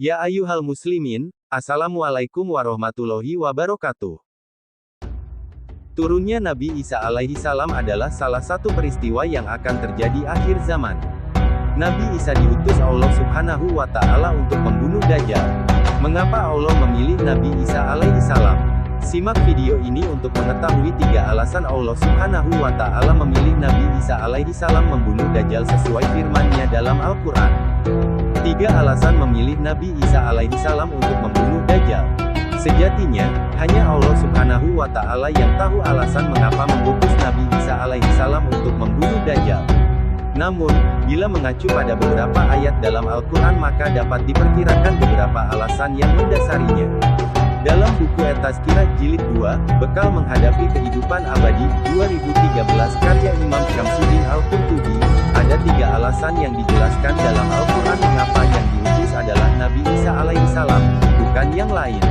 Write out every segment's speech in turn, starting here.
Ya ayyuhal muslimin, Assalamualaikum warahmatullahi wabarakatuh. Turunnya Nabi Isa alaihi salam adalah salah satu peristiwa yang akan terjadi akhir zaman. Nabi Isa diutus Allah Subhanahu wa Ta'ala untuk membunuh Dajjal. Mengapa Allah memilih Nabi Isa alaihi salam? Simak video ini untuk mengetahui 3 alasan Allah Subhanahu wa Ta'ala memilih Nabi Isa alaihi salam membunuh Dajjal sesuai firman-Nya dalam Al-Quran. 3 alasan memilih Nabi Isa alaihi salam untuk membunuh Dajjal. Sejatinya, hanya Allah Subhanahu wa Ta'ala yang tahu alasan mengapa mengutus Nabi Isa alaihi salam untuk membunuh Dajjal. Namun, bila mengacu pada beberapa ayat dalam Al-Quran maka dapat diperkirakan beberapa alasan yang mendasarinya. Dalam buku At-Tazkirah Jilid 2, Bekal Menghadapi Kehidupan Abadi, 2013 karya Imam Syamsuddin Al-Qurtubi, ada 3 alasan yang dijelaskan dalam Al-Quran mengapa yang diutus adalah Nabi Isa alaihi salam, bukan yang lain.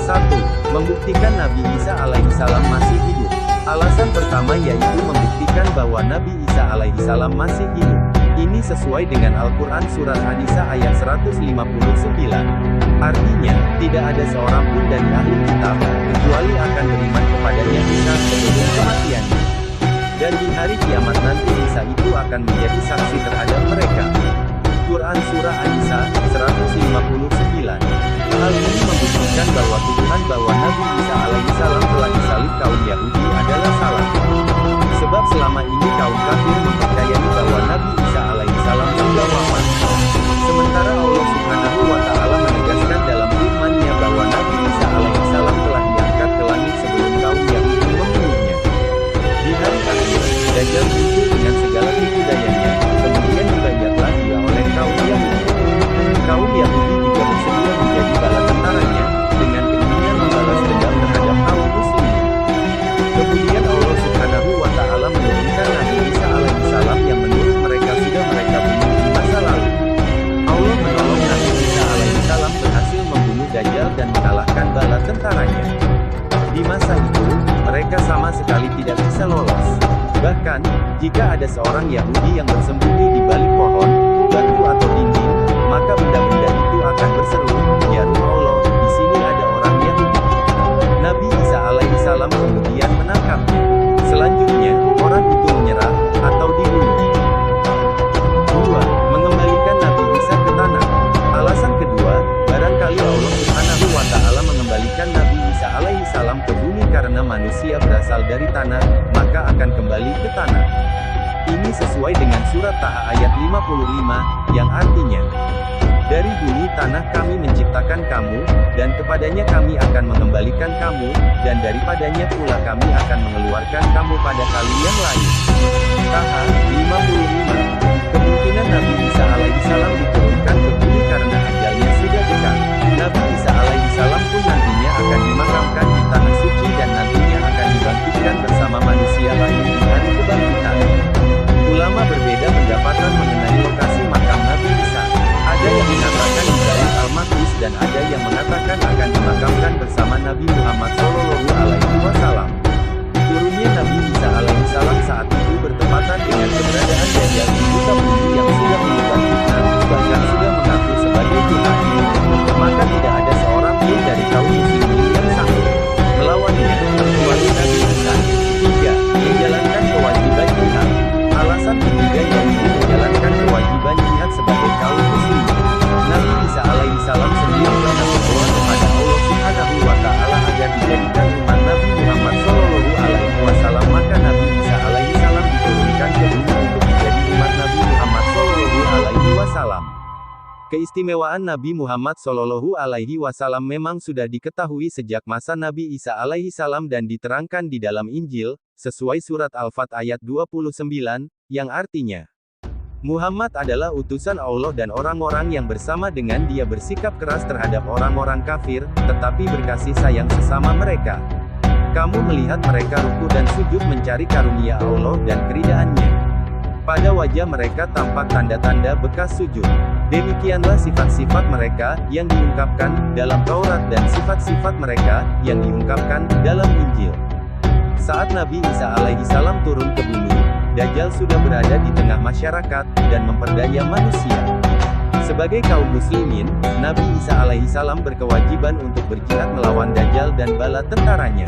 1. Membuktikan Nabi Isa alaihi salam masih hidup. Alasan pertama yaitu membuktikan bahwa Nabi Isa alaihi salam masih hidup. Ini sesuai dengan Al-Quran Surat An-Nisa ayat 159. Artinya, tidak ada seorang pun dari ahli kitab, kecuali akan beriman kepadanya Isa sebelum kematiannya. Dan di hari kiamat nanti Isa itu akan menjadi saksi terhadap mereka. Quran Surah An-Nisa, 159. Hal ini membuktikan bahwa tuduhan bahwa Nabi Isa alaihi salam telah disalib kaum Yahudi adalah salah. Sebab selama ini kaum kafir mempercayai bahwa Nabi Isa alaihi salam sudah wafat. Sementara Allah Subhanahu wa Ta'ala menegaskan dalam firman-Nya bahwa Nabi Isa alaihi salam telah diangkat ke langit sebelum kaum Yahudi membunuhnya. Di hari akhir, Dajjal muncul dengan segala tipu dayanya, kemudian dibayatlah dia oleh kaum Yahudi. Kaum Yahudi juga bersedia menjadi bala tentaranya, dengan keinginan membalas dendam terhadap kaum muslimin. Kemudian Allah Subhanahu wa Ta'ala menurunkan Nabi Isa alaihi salam yang menurut mereka sudah mereka bunuh di masa lalu. Allah menolong Nabi Isa alaihi salam berhasil membunuh Dajjal dan mengalahkan bala tentaranya. Di masa itu, mereka sama sekali tidak bisa lolos. Bahkan, jika ada seorang Yahudi yang bersembunyi di balik pohon, batu atau dinding, maka benda-benda itu akan berseru, "Ya Ruh Allah, di sini ada orang Yahudi." Nabi Isa alaihi salam kemudian menangkapnya. Selanjutnya, orang itu menyerah, atau dibunuh. 2. Mengembalikan Nabi Isa ke tanah. Alasan kedua, barangkali Allah Subhanahu wa Ta'ala mengembalikan Nabi Isa alaihi salam ke bumi karena manusia berasal dari tanah, maka akan kembali ke tanah. Ini sesuai dengan surat Taha ayat 55, yang artinya, "Dari bumi tanah kami menciptakan kamu, dan kepadanya kami akan mengembalikan kamu, dan daripadanya pula kami akan mengeluarkan kamu pada kali yang lain." Taha 55. Kemungkinan Nabi Isa alaihi salam diturunkan ke bumi karena ajalnya sudah dekat. Nabi Isa alaihi salam pun nantinya akan dimakamkan di tanah suci dan nantinya akan dibangkitkan bersama manusia lain di hari kebangkitan. Ulama berbeda pendapatan mengenai lokasi makam Nabi Isa. Ada yang mengatakan di Bait Al-Maqdis dan ada yang mengatakan akan dimakamkan bersama Nabi Muhammad Shallallahu Alaihi Wasallam. Turunnya Nabi Isa alaihi salam saat itu bertepatan dengan keberadaan Dajjal di muka bumi yang sudah menyebar fitnah, bahkan sudah mengaku sebagai Tuhan. Maka tidak ada seorang pun dari kaum muslimin yang sanggup melawannya, kecuali Nabi Isa. 3. Menjalankan kewajiban jihad. Alasan ketiga yaitu menjalankan kewajiban jihad sebagai kaum muslimin. Nabi Isa alaihi salam sendiri pernah berdoa kepada Allah Subhanahu wa Ta'ala agar dijadikan umat Nabi Muhammad Shallallahu Alaihi Wasallam, maka Nabi Isa alaihi salam diturunkan ke bumi untuk menjadi umat Nabi Muhammad Shallallahu Alaihi Wasallam. Keistimewaan Nabi Muhammad Shallallahu Alaihi Wasallam memang sudah diketahui sejak masa Nabi Isa alaihi salam dan diterangkan di dalam Injil, sesuai surat Al-Fat ayat 29, yang artinya, Muhammad adalah utusan Allah dan orang-orang yang bersama dengan dia bersikap keras terhadap orang-orang kafir, tetapi berkasih sayang sesama mereka. Kamu melihat mereka ruku dan sujud mencari karunia Allah dan keridhaannya. Pada wajah mereka tampak tanda-tanda bekas sujud. Demikianlah sifat-sifat mereka yang diungkapkan dalam Taurat dan sifat-sifat mereka yang diungkapkan dalam Injil. Saat Nabi Isa alaihi salam turun ke bumi, Dajjal sudah berada di tengah masyarakat dan memperdaya manusia. Sebagai kaum muslimin, Nabi Isa alaihissalam berkewajiban untuk berjihad melawan Dajjal dan bala tentaranya.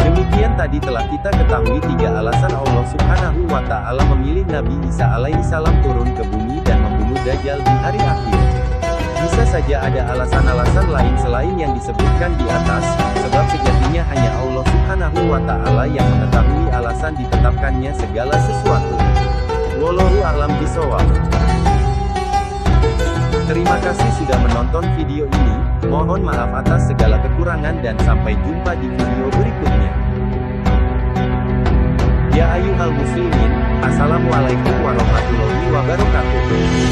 Demikian tadi telah kita ketahui 3 alasan Allah Subhanahu wa Ta'ala memilih Nabi Isa alaihissalam turun ke bumi dan membunuh Dajjal di hari akhir. Bisa saja ada alasan-alasan lain selain yang disebutkan di atas, sebab sejatinya hanya Allah Subhanahu wa Ta'ala yang mengetahui alasan ditetapkannya segala sesuatu. Wallahu a'lam bishawab. Terima kasih sudah menonton video ini, mohon maaf atas segala kekurangan dan sampai jumpa di video berikutnya. Ya ayyuhal muslimin, Assalamualaikum warahmatullahi wabarakatuh.